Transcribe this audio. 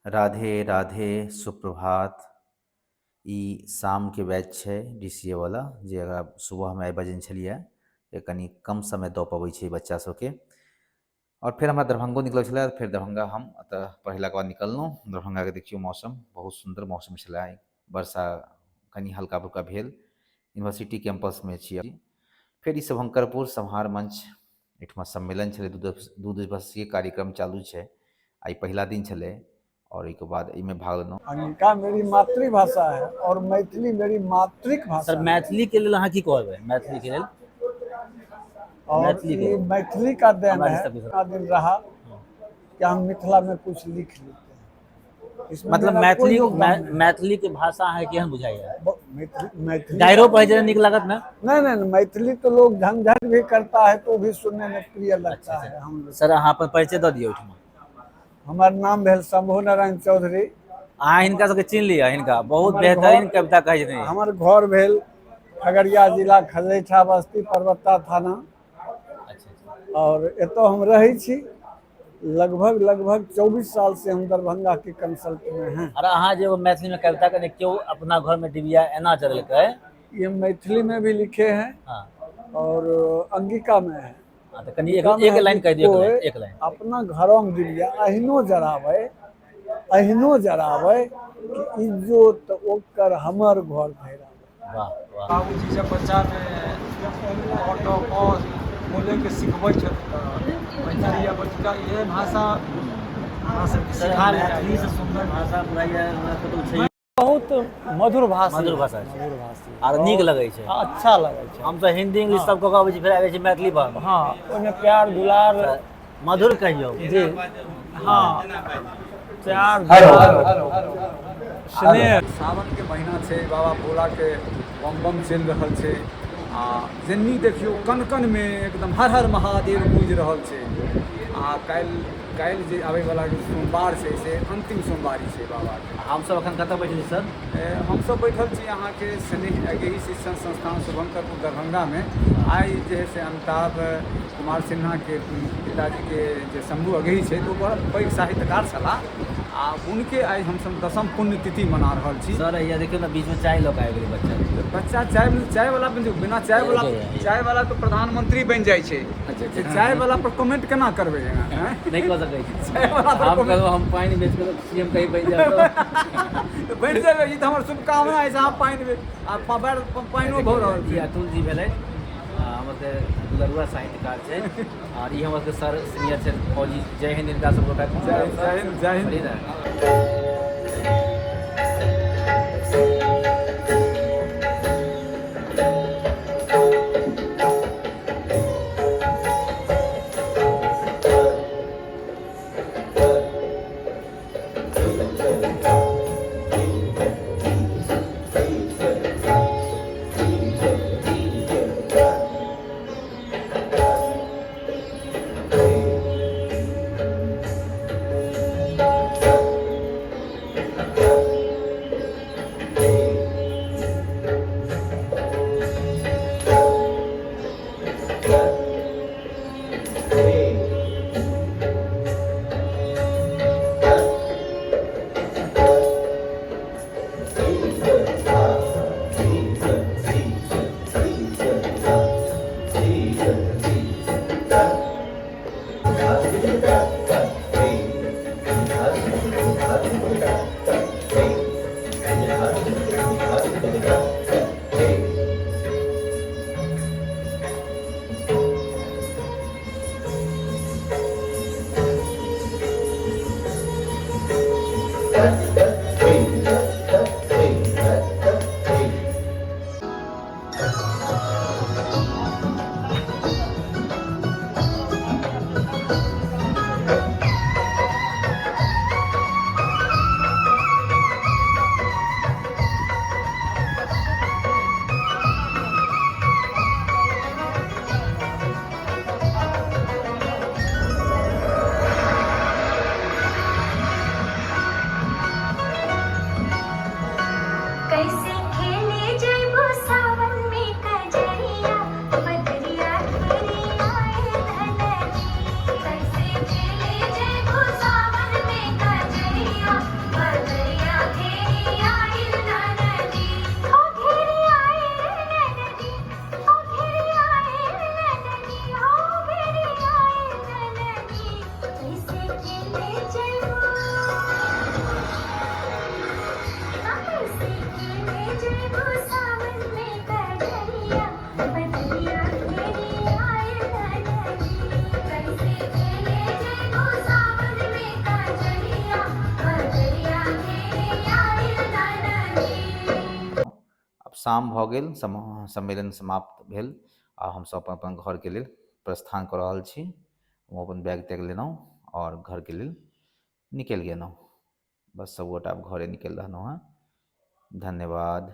राधे राधे सुप्रभात। ई शाम के बैच छै DCA वाला जे अगर सुबह में 8 बजे छलिए ये कनी कम समय दऽ पबै छै बच्चा सबके। और फिर हमरा दरभंगो निकल छलै, फिर दरभंगा हम अतः पढ़ेला के बाद निकललहुँ। दरभंगा के देखियो मौसम बहुत सुंदर मौसम छलै, वर्षा कनी हल्का फुल्का भेल। यूनिवर्सिटी कैंपस में छी अभी। फिर ई शुभंकरपुर संहार मंच एठमा सम्मेलन छलै, दू दिवसीय कार्यक्रम चालू छै। आई पहिला दिन छलै और एक बाद इनमें भाग लेलहुँ। अंगिका मेरी मातृभाषा है और मैथिली मेरी मातृक भाषा सर है। मैथिली के लेल अहाँ की कहबै? मैथिली के लेल और मैथिली के ये मैथिली का देन हमारे है। सब इतना दिन रहा कि हम मिथिला में कुछ लिख लेते हैं। इसमें मतलब मेरा कोई मैथिली योगदान नहीं है। मैथिली के भाषा है केहन बुझाइए? मैथिली डायरो पढ़े जे नीक लागत ना? नहीं, मैथिली तो लोग झंझट भी करता है तो भी सुनने में प्रिय लगता अच्छा, है। हम लोग सर अहाँ अपन परिचय दऽ दियौ ओहिठाम। हमार नाम भेल शंभू नारायण चौधरी। अहाँ हिनका सबके चिन्ह लिअ, हिनका बहुत हमर बेहतरीन घर- कविता कहै छथिन। हमार घर भेल खगड़िया जिला खजैठा बस्ती परबत्ता थाना। अच्छा, और एतो हम रहे छी लगभग 24 साल से हम दरभंगा के कंसल्ट में हैं। अरे अहाँ जे मैथिली में कविता कने क्यों अपना घर में डिबिया एना चलेलकै? ये मैथिली में भी लिखे हैं हाँ और अंगिका में है। हाँ, तो कनी एक लाइन कह दियौ, एक लाइन। अपना घरों में डिबिया अहिनो जरावे कि इज्जत ओकर हमर घर भैरा। वाह वाह। बाबूजी जब बच्चा में ऑटो पॉज बोले के सिखबै छथि तऽ मैथिली या बच्चा ये भाषा हमरा सबके सर सिखा ले मैथिली से सुंदर भाषा बुझाइए हमरा कतौ छै। बहुत मधुर भाषा मधुर भाषा छै और नीक लगै छै। अच्छा लगे छै। हम तो हिंदी इंग्लिश सब कऽ अबै छी, फेर आबै छी मैथिली पर। हाँ ओने प्यार दुलार मधुर कहियौ जी। हाँ प्यार दुलार स्नेह। सावन के महीना छै, बाबा भोला के बम बम चलि रहल छै आ जेन्नी देखियो कन कन में एकदम हर हर महादेव गूंज रहल छै। आ काल्हि जे आबै वाला सोमवार छै से अंतिम सोमवारी छै बाबा के। हम सब अखन कतऽ बैठल छी सर? हमसब बैठल छी अहाँके स्नेह अगेही शिक्षण संस्थान शुभंकरपुर दरभंगा में। आई जे है से अमिताभ कुमार सिन्हा के पिताजी के जे शंभू अगेही छै तो बड़ा पैघ साहित्यकार छलाह आ उनके आई हमसब 10म पुण्यतिथि मना रहल छी। सर ये देखियो ना, बीच में चाय लऽ के आबि गेलै बच्चा। चाय वाला बिना चाय वाला तो प्रधानमंत्री बन जाए छै। अच्छा। चाय वाला पर कमेंट केना करबै अहाँ? नहीं कह सकै छी। चाय वाला पर हम comment- कहू हम पानी बेच के सीएम कहीं बन जाए बनि जेबै, ई तऽ हमर शुभकामना अछि। अहाँ पानिओ भऽ रहल जी छै। अतुल जी भेलै हमर के दुलरुआ साहित्यकार छै और ई हमर के सर सीनियर छै फौजी। जय हिंद इनका सब गोटा के। जय हिंद, जय हिंद। शाम भऽ गेल, सम्मेलन समाप्त भेल आ हमसब अपन अपन घरके लेल प्रस्थान कऽ रहल छी। हम अपन बैग तैग लेलहुँ आओर घरके लेल निकलि गेलहुँ। बस सबगोटा आब घरे निकलि रहलहुँ हँ। धन्यवाद।